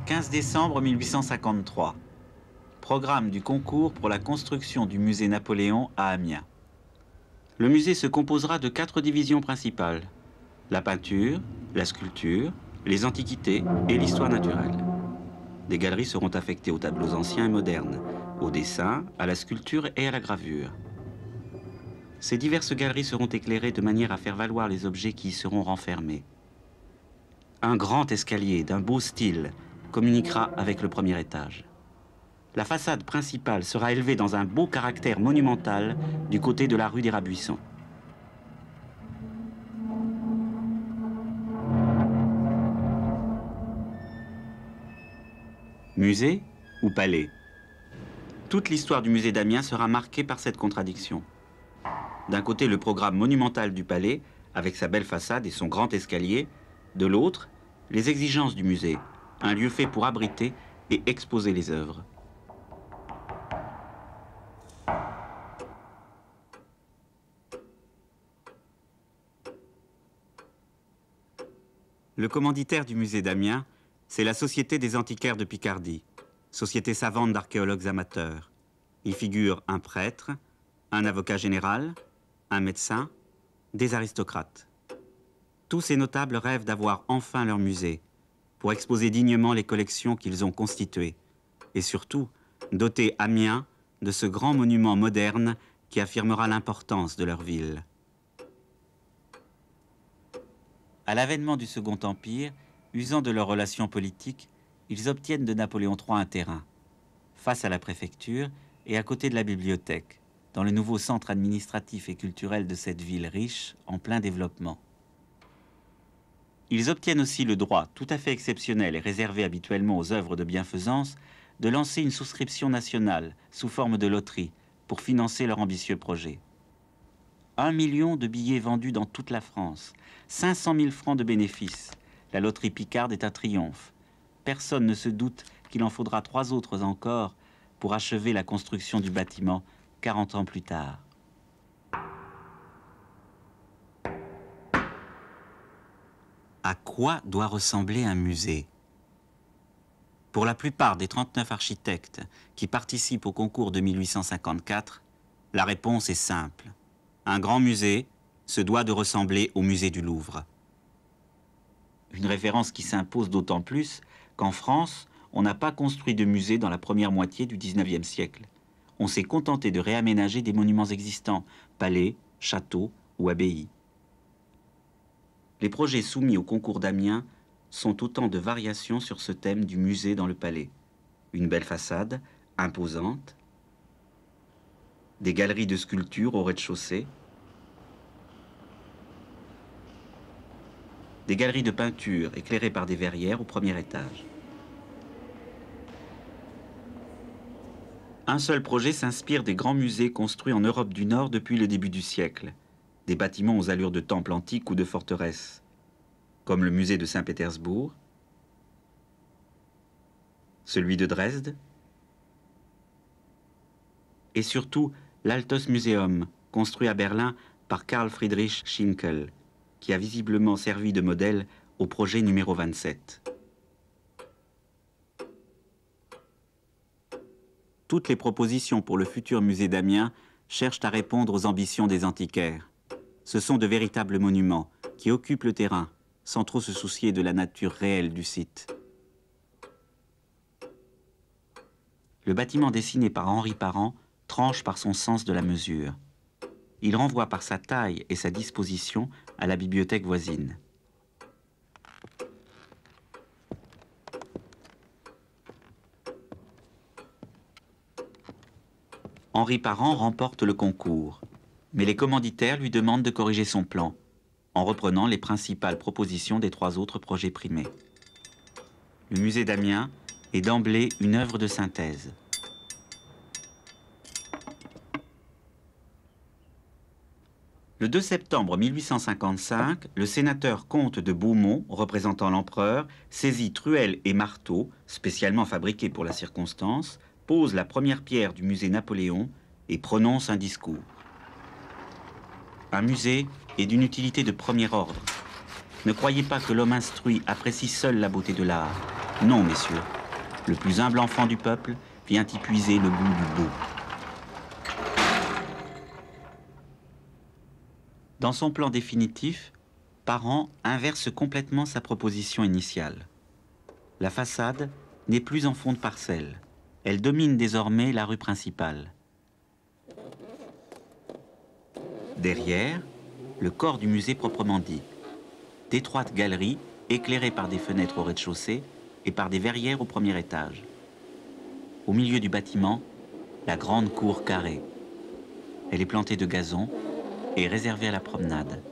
15 décembre 1853. Programme du concours pour la construction du musée Napoléon à Amiens. Le musée se composera de 4 divisions principales: la peinture, la sculpture, les antiquités et l'histoire naturelle. Des galeries seront affectées aux tableaux anciens et modernes, au dessin, à la sculpture et à la gravure. Ces diverses galeries seront éclairées de manière à faire valoir les objets qui y seront renfermés. Un grand escalier d'un beau style communiquera avec le premier étage. La façade principale sera élevée dans un beau caractère monumental du côté de la rue des Rabbuissons. Musée ou palais? Toute l'histoire du musée d'Amiens sera marquée par cette contradiction. D'un côté, le programme monumental du palais, avec sa belle façade et son grand escalier. De l'autre, les exigences du musée, un lieu fait pour abriter et exposer les œuvres. Le commanditaire du musée d'Amiens, c'est la Société des antiquaires de Picardie, société savante d'archéologues amateurs. Y figurent un prêtre, un avocat général, un médecin, des aristocrates. Tous ces notables rêvent d'avoir enfin leur musée, pour exposer dignement les collections qu'ils ont constituées, et surtout doter Amiens de ce grand monument moderne qui affirmera l'importance de leur ville. À l'avènement du Second Empire, usant de leurs relations politiques, ils obtiennent de Napoléon III un terrain, face à la préfecture et à côté de la bibliothèque, dans le nouveau centre administratif et culturel de cette ville riche, en plein développement. Ils obtiennent aussi le droit, tout à fait exceptionnel et réservé habituellement aux œuvres de bienfaisance, de lancer une souscription nationale, sous forme de loterie, pour financer leur ambitieux projet. 1 million de billets vendus dans toute la France, 500 000 francs de bénéfices. La loterie picarde est un triomphe. Personne ne se doute qu'il en faudra 3 autres encore pour achever la construction du bâtiment 40 ans plus tard. À quoi doit ressembler un musée? Pour la plupart des 39 architectes qui participent au concours de 1854, la réponse est simple. Un grand musée se doit de ressembler au musée du Louvre. Une référence qui s'impose d'autant plus qu'en France, on n'a pas construit de musée dans la première moitié du XIXe siècle. On s'est contenté de réaménager des monuments existants, palais, châteaux ou abbayes. Les projets soumis au concours d'Amiens sont autant de variations sur ce thème du musée dans le palais. Une belle façade, imposante, des galeries de sculptures au rez-de-chaussée, des galeries de peinture éclairées par des verrières au premier étage. Un seul projet s'inspire des grands musées construits en Europe du Nord depuis le début du siècle. Des bâtiments aux allures de temples antiques ou de forteresses, comme le musée de Saint-Pétersbourg, celui de Dresde, et surtout l'Altes Museum, construit à Berlin par Karl Friedrich Schinkel, qui a visiblement servi de modèle au projet numéro 27. Toutes les propositions pour le futur musée d'Amiens cherchent à répondre aux ambitions des antiquaires. Ce sont de véritables monuments qui occupent le terrain, sans trop se soucier de la nature réelle du site. Le bâtiment dessiné par Henri Parent tranche par son sens de la mesure. Il renvoie par sa taille et sa disposition à la bibliothèque voisine. Henri Parent remporte le concours, mais les commanditaires lui demandent de corriger son plan, en reprenant les principales propositions des 3 autres projets primés. Le musée d'Amiens est d'emblée une œuvre de synthèse. Le 2 septembre 1855, le sénateur comte de Beaumont, représentant l'empereur, saisit truelle et marteau, spécialement fabriqués pour la circonstance, pose la première pierre du musée Napoléon et prononce un discours. Un musée est d'une utilité de premier ordre. Ne croyez pas que l'homme instruit apprécie seul la beauté de l'art. Non, messieurs. Le plus humble enfant du peuple vient y puiser le goût du beau. Dans son plan définitif, Parent inverse complètement sa proposition initiale. La façade n'est plus en fond de parcelle. Elle domine désormais la rue principale. Derrière, le corps du musée proprement dit. D'étroites galeries éclairées par des fenêtres au rez-de-chaussée et par des verrières au premier étage. Au milieu du bâtiment, la grande cour carrée. Elle est plantée de gazon et réservée à la promenade.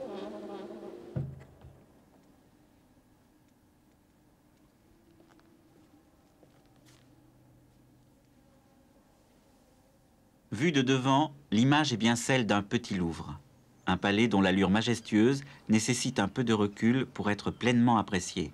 Vue de devant, l'image est bien celle d'un petit Louvre. Un palais dont l'allure majestueuse nécessite un peu de recul pour être pleinement apprécié.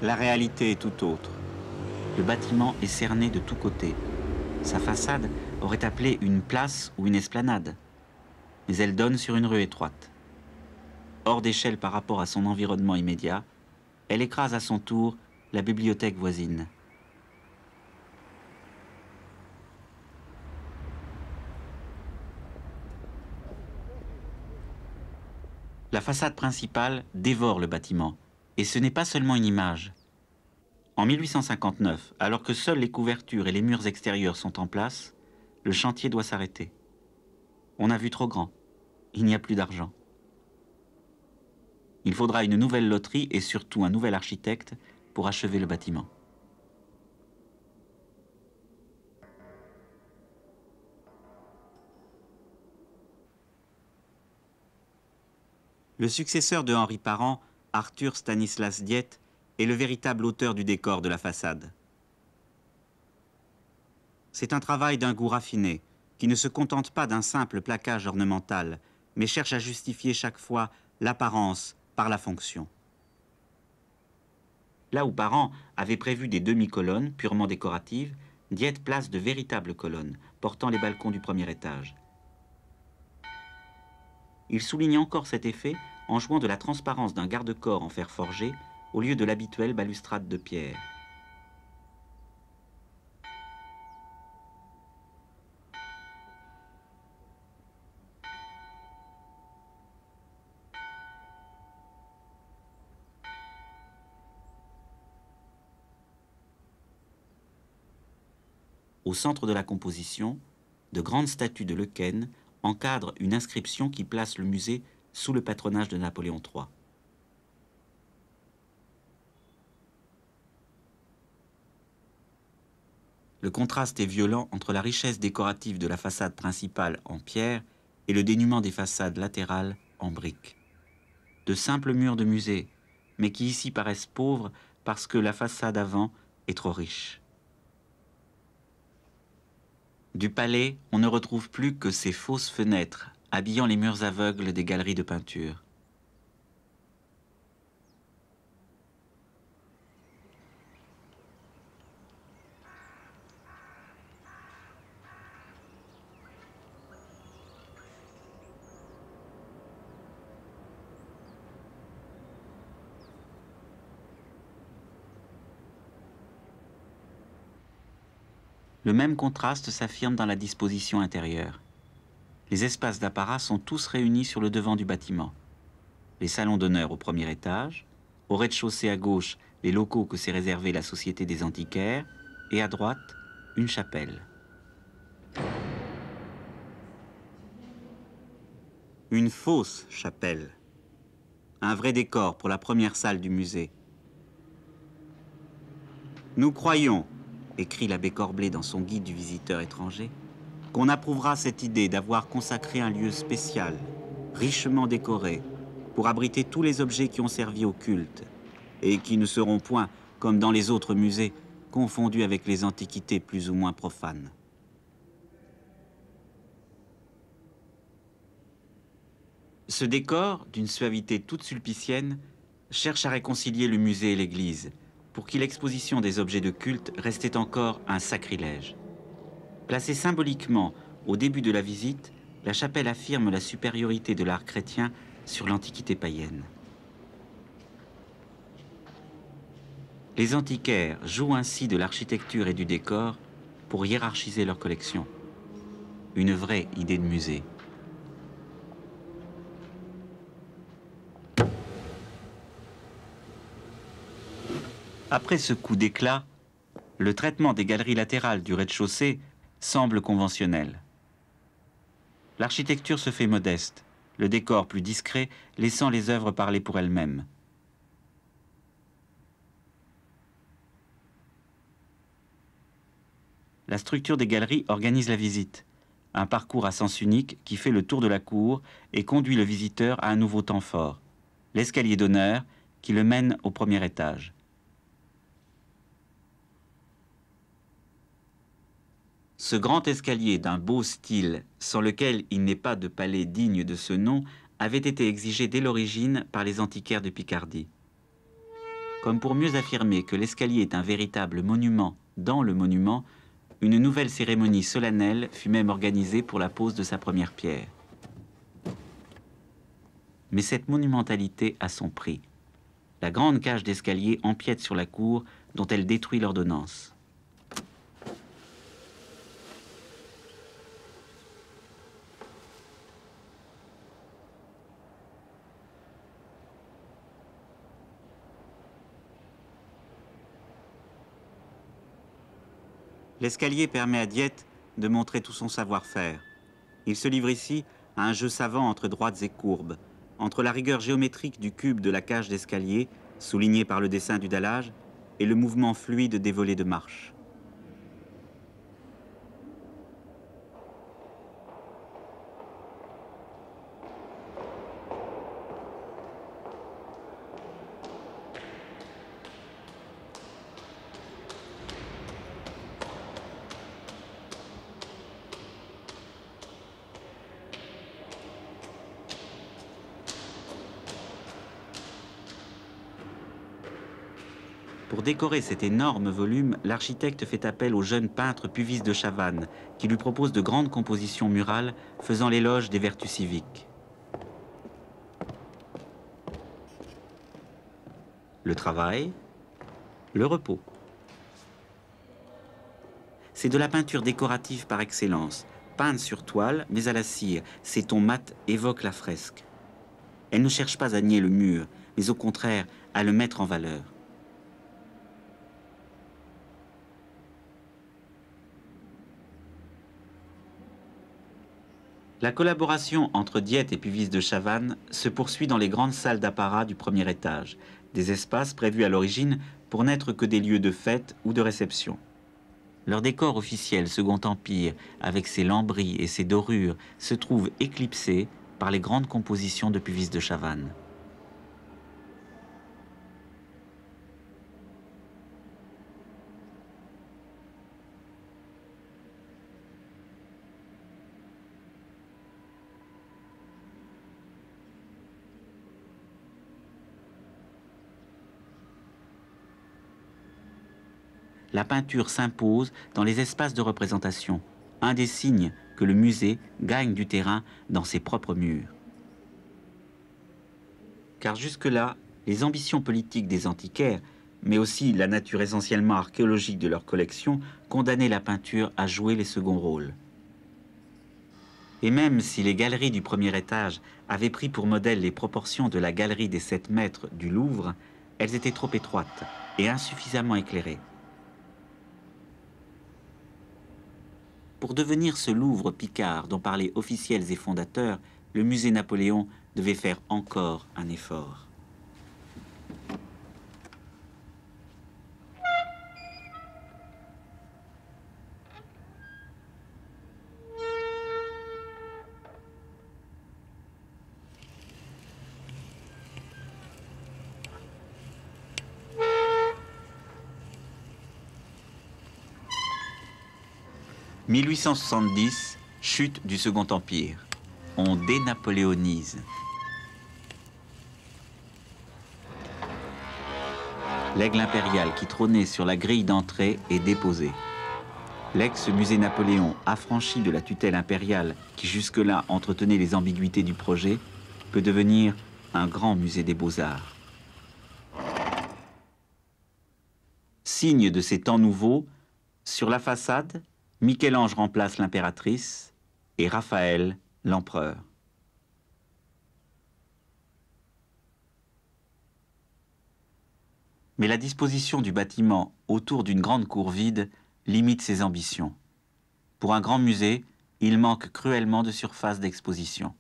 La réalité est tout autre. Le bâtiment est cerné de tous côtés. Sa façade aurait appelé une place ou une esplanade. Mais elle donne sur une rue étroite. Hors d'échelle par rapport à son environnement immédiat, elle écrase à son tour la bibliothèque voisine. La façade principale dévore le bâtiment. Et ce n'est pas seulement une image. En 1859, alors que seules les couvertures et les murs extérieurs sont en place, le chantier doit s'arrêter. On a vu trop grand. Il n'y a plus d'argent. Il faudra une nouvelle loterie et surtout un nouvel architecte pour achever le bâtiment. Le successeur de Henri Parent, Arthur Stanislas Diette, est le véritable auteur du décor de la façade. C'est un travail d'un goût raffiné, qui ne se contente pas d'un simple plaquage ornemental, mais cherche à justifier chaque fois l'apparence par la fonction. Là où Parent avait prévu des demi-colonnes purement décoratives, Diette place de véritables colonnes, portant les balcons du premier étage. Il souligne encore cet effet en jouant de la transparence d'un garde-corps en fer forgé au lieu de l'habituelle balustrade de pierre. Au centre de la composition, de grandes statues de Lequesne encadrent une inscription qui place le musée sous le patronage de Napoléon III. Le contraste est violent entre la richesse décorative de la façade principale en pierre et le dénuement des façades latérales en briques. De simples murs de musée, mais qui ici paraissent pauvres parce que la façade avant est trop riche. Du palais, on ne retrouve plus que ces fausses fenêtres, habillant les murs aveugles des galeries de peinture. Le même contraste s'affirme dans la disposition intérieure. Les espaces d'apparat sont tous réunis sur le devant du bâtiment. Les salons d'honneur au premier étage, au rez-de-chaussée à gauche, les locaux que s'est réservé la Société des antiquaires, et à droite, une chapelle. Une fausse chapelle. Un vrai décor pour la première salle du musée. Nous croyons, écrit l'abbé Corblé dans son guide du visiteur étranger, qu'on approuvera cette idée d'avoir consacré un lieu spécial, richement décoré, pour abriter tous les objets qui ont servi au culte, et qui ne seront point, comme dans les autres musées, confondus avec les antiquités plus ou moins profanes. Ce décor, d'une suavité toute sulpicienne, cherche à réconcilier le musée et l'église, pour qui l'exposition des objets de culte restait encore un sacrilège. Placée symboliquement au début de la visite, la chapelle affirme la supériorité de l'art chrétien sur l'antiquité païenne. Les antiquaires jouent ainsi de l'architecture et du décor pour hiérarchiser leur collection. Une vraie idée de musée. Après ce coup d'éclat, le traitement des galeries latérales du rez-de-chaussée semble conventionnel. L'architecture se fait modeste, le décor plus discret, laissant les œuvres parler pour elles-mêmes. La structure des galeries organise la visite. Un parcours à sens unique qui fait le tour de la cour et conduit le visiteur à un nouveau temps fort. L'escalier d'honneur qui le mène au premier étage. Ce grand escalier d'un beau style, sans lequel il n'est pas de palais digne de ce nom, avait été exigé dès l'origine par les antiquaires de Picardie. Comme pour mieux affirmer que l'escalier est un véritable monument dans le monument, une nouvelle cérémonie solennelle fut même organisée pour la pose de sa première pierre. Mais cette monumentalité a son prix. La grande cage d'escalier empiète sur la cour dont elle détruit l'ordonnance. L'escalier permet à Diette de montrer tout son savoir-faire. Il se livre ici à un jeu savant entre droites et courbes, entre la rigueur géométrique du cube de la cage d'escalier, souligné par le dessin du dallage, et le mouvement fluide des volets de marche. Pour décorer cet énorme volume, l'architecte fait appel au jeune peintre Puvis de Chavannes, qui lui propose de grandes compositions murales faisant l'éloge des vertus civiques. Le travail, le repos. C'est de la peinture décorative par excellence, peinte sur toile, mais à la cire. Ces tons mat évoquent la fresque. Elle ne cherche pas à nier le mur, mais au contraire à le mettre en valeur. La collaboration entre Diette et Puvis de Chavannes se poursuit dans les grandes salles d'apparat du premier étage, des espaces prévus à l'origine pour n'être que des lieux de fête ou de réception. Leur décor officiel Second Empire, avec ses lambris et ses dorures, se trouve éclipsé par les grandes compositions de Puvis de Chavannes. La peinture s'impose dans les espaces de représentation, un des signes que le musée gagne du terrain dans ses propres murs. Car jusque-là, les ambitions politiques des antiquaires, mais aussi la nature essentiellement archéologique de leur collection, condamnaient la peinture à jouer les seconds rôles. Et même si les galeries du premier étage avaient pris pour modèle les proportions de la galerie des 7 mètres du Louvre, elles étaient trop étroites et insuffisamment éclairées. Pour devenir ce Louvre Picard dont parlaient officiels et fondateurs, le musée Napoléon devait faire encore un effort. « 1870, chute du Second Empire. On dénapoléonise. L'aigle impérial qui trônait sur la grille d'entrée est déposé. L'ex-musée Napoléon, affranchi de la tutelle impériale qui jusque-là entretenait les ambiguïtés du projet, peut devenir un grand musée des beaux-arts. Signe de ces temps nouveaux, sur la façade, Michel-Ange remplace l'impératrice et Raphaël l'empereur. Mais la disposition du bâtiment autour d'une grande cour vide limite ses ambitions. Pour un grand musée, il manque cruellement de surface d'exposition.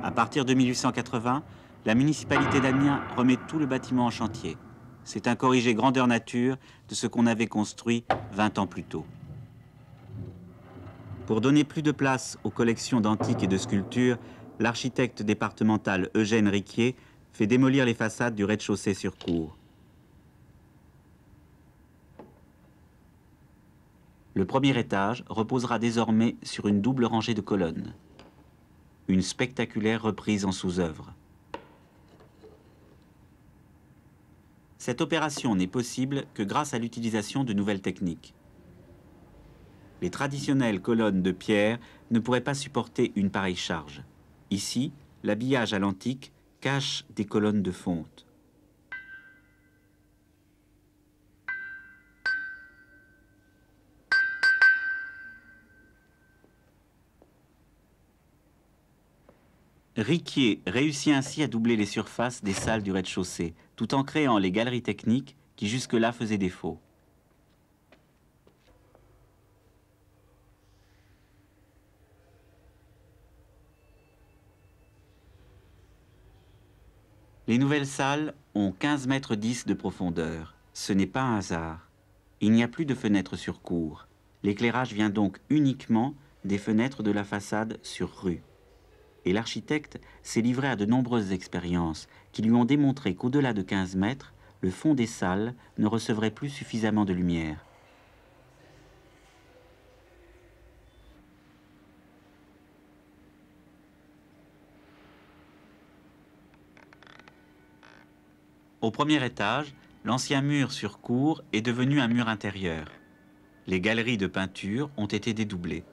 À partir de 1880, la municipalité d'Amiens remet tout le bâtiment en chantier. C'est un corrigé grandeur nature de ce qu'on avait construit 20 ans plus tôt. Pour donner plus de place aux collections d'antiques et de sculptures, l'architecte départemental Eugène Riquier fait démolir les façades du rez-de-chaussée sur cour. Le premier étage reposera désormais sur une double rangée de colonnes. Une spectaculaire reprise en sous-œuvre. Cette opération n'est possible que grâce à l'utilisation de nouvelles techniques. Les traditionnelles colonnes de pierre ne pourraient pas supporter une pareille charge. Ici, l'habillage à l'antique cache des colonnes de fonte. Riquier réussit ainsi à doubler les surfaces des salles du rez-de-chaussée, tout en créant les galeries techniques qui jusque-là faisaient défaut. Les nouvelles salles ont 15,10 mètres de profondeur. Ce n'est pas un hasard. Il n'y a plus de fenêtres sur cour. L'éclairage vient donc uniquement des fenêtres de la façade sur rue. Et l'architecte s'est livré à de nombreuses expériences qui lui ont démontré qu'au-delà de 15 mètres, le fond des salles ne recevrait plus suffisamment de lumière. Au premier étage, l'ancien mur sur cour est devenu un mur intérieur. Les galeries de peinture ont été dédoublées.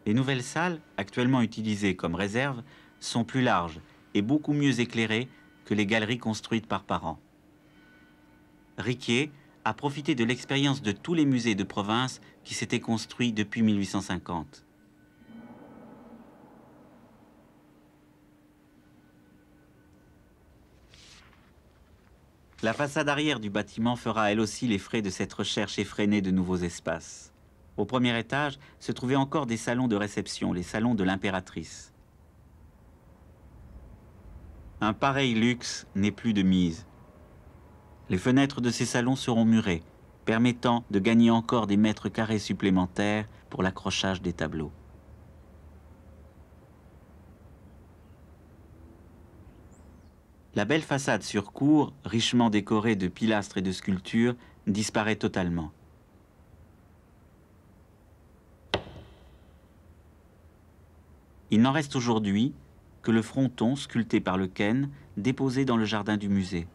Les nouvelles salles, actuellement utilisées comme réserve, sont plus larges et beaucoup mieux éclairées que les galeries construites par Parent. Riquier a profité de l'expérience de tous les musées de province qui s'étaient construits depuis 1850. La façade arrière du bâtiment fera elle aussi les frais de cette recherche effrénée de nouveaux espaces. Au premier étage se trouvaient encore des salons de réception, les salons de l'impératrice. Un pareil luxe n'est plus de mise. Les fenêtres de ces salons seront murées, permettant de gagner encore des mètres carrés supplémentaires pour l'accrochage des tableaux. La belle façade sur cour, richement décorée de pilastres et de sculptures, disparaît totalement. Il n'en reste aujourd'hui que le fronton sculpté par Le Quesne, déposé dans le jardin du musée.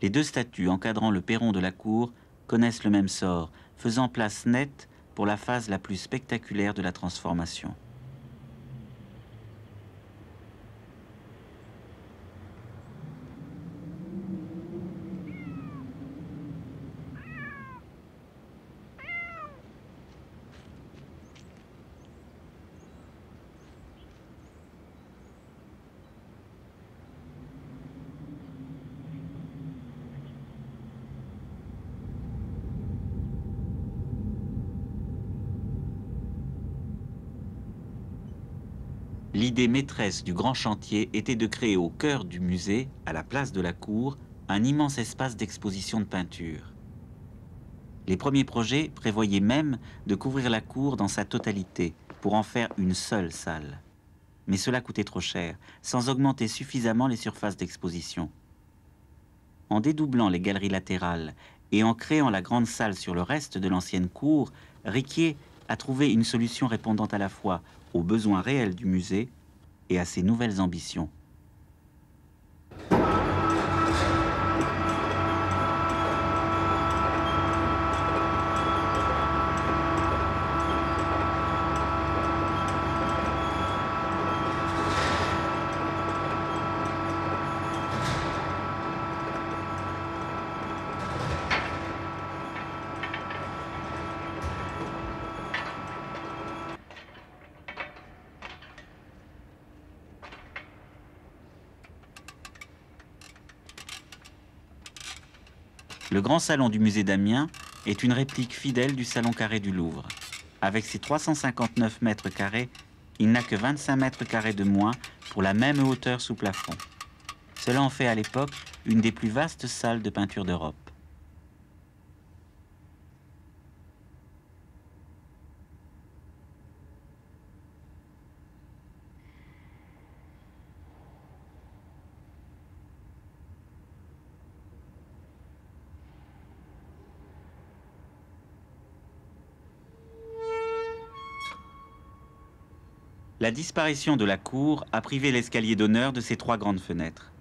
Les deux statues encadrant le perron de la cour connaissent le même sort, faisant place nette pour la phase la plus spectaculaire de la transformation. L'idée maîtresse du grand chantier était de créer au cœur du musée, à la place de la cour, un immense espace d'exposition de peinture. Les premiers projets prévoyaient même de couvrir la cour dans sa totalité, pour en faire une seule salle. Mais cela coûtait trop cher, sans augmenter suffisamment les surfaces d'exposition. En dédoublant les galeries latérales Et en créant la grande salle sur le reste de l'ancienne cour, Riquier a trouvé une solution répondant à la fois aux besoins réels du musée et à ses nouvelles ambitions. Le grand salon du musée d'Amiens est une réplique fidèle du salon carré du Louvre. Avec ses 359 mètres carrés, il n'a que 25 mètres carrés de moins pour la même hauteur sous plafond. Cela en fait à l'époque une des plus vastes salles de peinture d'Europe. La disparition de la cour a privé l'escalier d'honneur de ses 3 grandes fenêtres.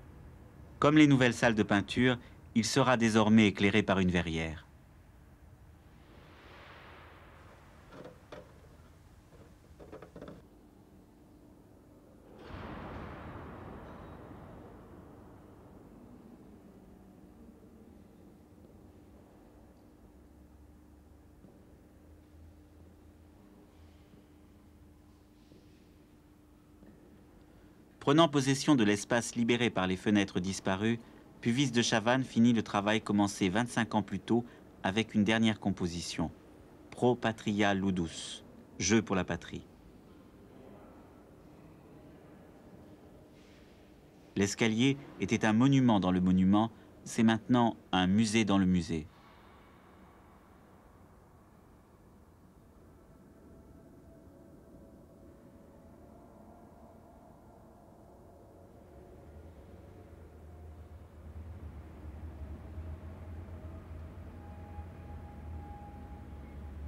Comme les nouvelles salles de peinture, il sera désormais éclairé par une verrière. Prenant possession de l'espace libéré par les fenêtres disparues, Puvis de Chavannes finit le travail commencé 25 ans plus tôt avec une dernière composition, Pro Patria Ludus, Jeu pour la patrie. L'escalier était un monument dans le monument, c'est maintenant un musée dans le musée.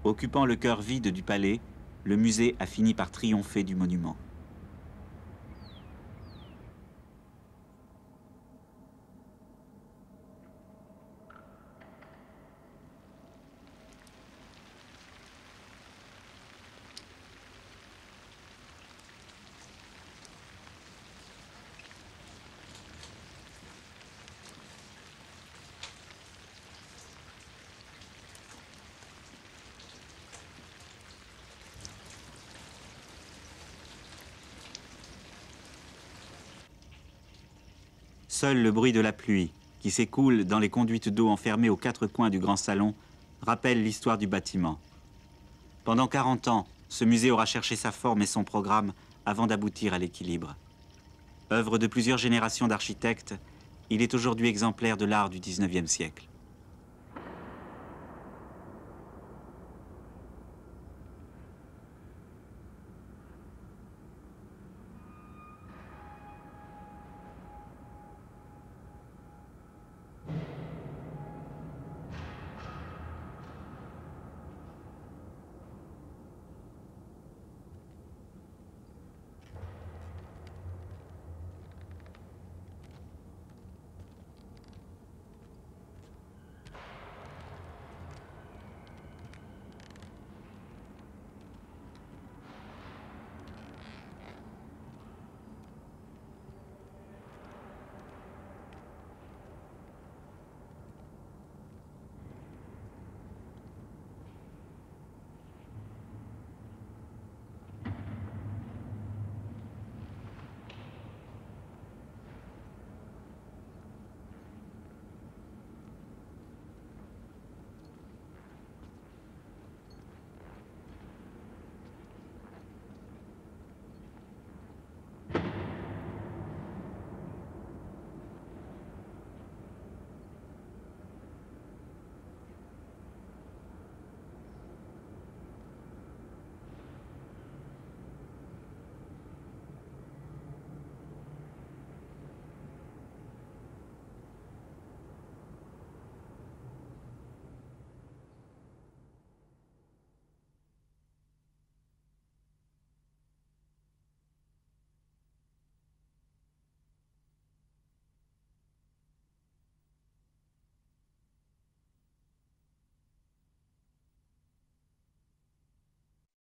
Occupant le cœur vide du palais, le musée a fini par triompher du monument. Seul le bruit de la pluie, qui s'écoule dans les conduites d'eau enfermées aux 4 coins du grand salon, rappelle l'histoire du bâtiment. Pendant 40 ans, ce musée aura cherché sa forme et son programme avant d'aboutir à l'équilibre. Œuvre de plusieurs générations d'architectes, il est aujourd'hui exemplaire de l'art du 19e siècle.